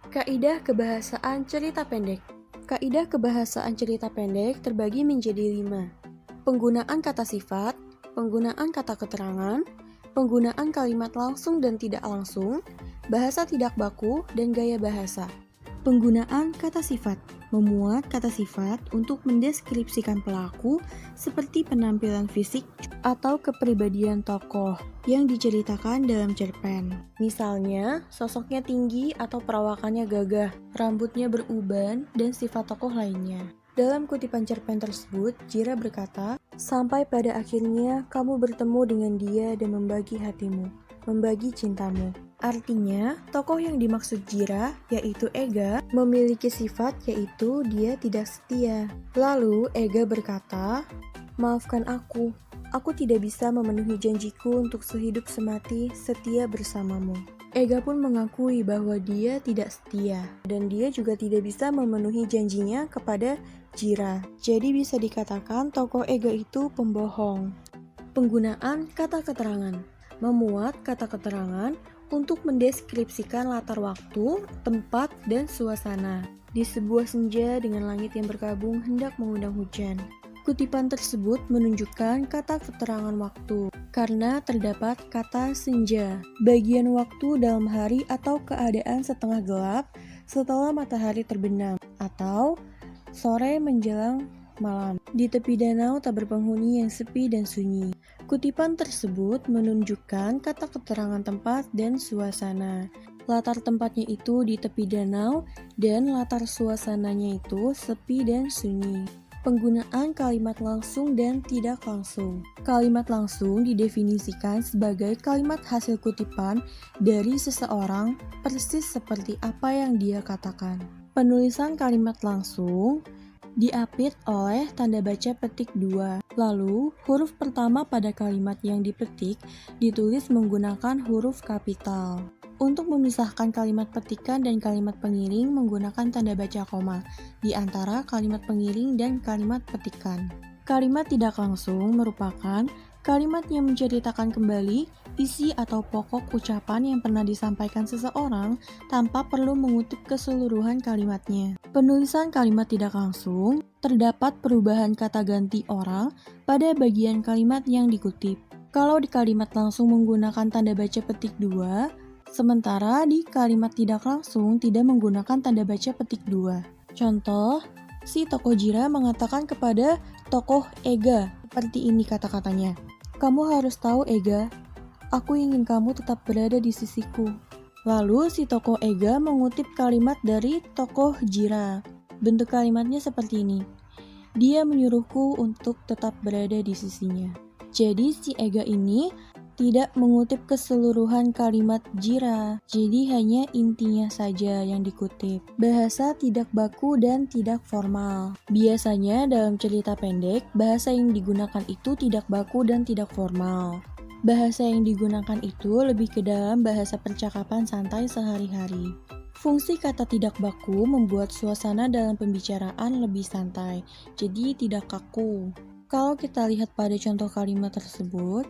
Kaidah kebahasaan cerita pendek. Kaidah kebahasaan cerita pendek terbagi menjadi 5. Penggunaan kata sifat, penggunaan kata keterangan, penggunaan kalimat langsung dan tidak langsung, bahasa tidak baku, dan gaya bahasa. Penggunaan kata sifat. Memuat kata sifat untuk mendeskripsikan pelaku seperti penampilan fisik atau kepribadian tokoh yang diceritakan dalam cerpen. Misalnya, sosoknya tinggi atau perawakannya gagah, rambutnya beruban, dan sifat tokoh lainnya. Dalam kutipan cerpen tersebut, Jira berkata, "Sampai pada akhirnya kamu bertemu dengan dia dan membagi hatimu, membagi cintamu." Artinya, tokoh yang dimaksud Jira, yaitu Ega, memiliki sifat yaitu dia tidak setia. Lalu, Ega berkata, "Maafkan aku tidak bisa memenuhi janjiku untuk sehidup semati setia bersamamu." Ega pun mengakui bahwa dia tidak setia, dan dia juga tidak bisa memenuhi janjinya kepada Jira. Jadi bisa dikatakan tokoh Ega itu pembohong. Penggunaan kata keterangan. Memuat kata keterangan untuk mendeskripsikan latar waktu, tempat, dan suasana. Di sebuah senja dengan langit yang berkabung hendak mengundang hujan. Kutipan tersebut menunjukkan kata keterangan waktu, karena terdapat kata senja, bagian waktu dalam hari atau keadaan setengah gelap setelah matahari terbenam, atau sore menjelang malam. Di tepi danau tak berpenghuni yang sepi dan sunyi. Kutipan tersebut menunjukkan kata keterangan tempat dan suasana. Latar tempatnya itu di tepi danau dan latar suasananya itu sepi dan sunyi. Penggunaan kalimat langsung dan tidak langsung. Kalimat langsung didefinisikan sebagai kalimat hasil kutipan dari seseorang persis seperti apa yang dia katakan. Penulisan kalimat langsung diapit oleh tanda baca petik 2. Lalu, huruf pertama pada kalimat yang dipetik ditulis menggunakan huruf kapital. Untuk memisahkan kalimat petikan dan kalimat pengiring menggunakan tanda baca koma di antara kalimat pengiring dan kalimat petikan. Kalimat tidak langsung merupakan kalimat yang menceritakan kembali isi atau pokok ucapan yang pernah disampaikan seseorang tanpa perlu mengutip keseluruhan kalimatnya. Penulisan kalimat tidak langsung, terdapat perubahan kata ganti orang pada bagian kalimat yang dikutip. Kalau di kalimat langsung menggunakan tanda baca petik 2, sementara di kalimat tidak langsung tidak menggunakan tanda baca petik 2. Contoh, si tokoh Jira mengatakan kepada tokoh Ega, seperti ini kata-katanya. "Kamu harus tahu, Ega, aku ingin kamu tetap berada di sisiku." Lalu si tokoh Ega mengutip kalimat dari tokoh Jira. Bentuk kalimatnya seperti ini. "Dia menyuruhku untuk tetap berada di sisinya." Jadi si Ega ini tidak mengutip keseluruhan kalimat Jira, jadi hanya intinya saja yang dikutip. Bahasa tidak baku dan tidak formal. Biasanya dalam cerita pendek, bahasa yang digunakan itu tidak baku dan tidak formal. Bahasa yang digunakan itu lebih ke dalam bahasa percakapan santai sehari-hari. Fungsi kata tidak baku membuat suasana dalam pembicaraan lebih santai, jadi tidak kaku. Kalau kita lihat pada contoh kalimat tersebut,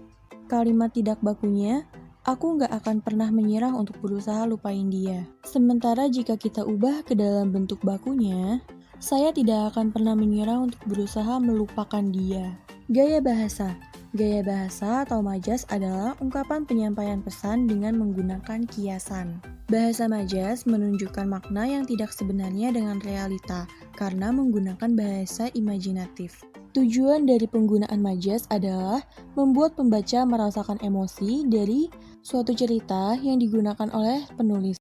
kalimat tidak bakunya, "Aku nggak akan pernah menyerah untuk berusaha lupain dia." Sementara jika kita ubah ke dalam bentuk bakunya, "Saya tidak akan pernah menyerah untuk berusaha melupakan dia." Gaya bahasa. Gaya bahasa atau majas adalah ungkapan penyampaian pesan dengan menggunakan kiasan. Bahasa majas menunjukkan makna yang tidak sebenarnya dengan realita karena menggunakan bahasa imajinatif. Tujuan dari penggunaan majas adalah membuat pembaca merasakan emosi dari suatu cerita yang digunakan oleh penulis.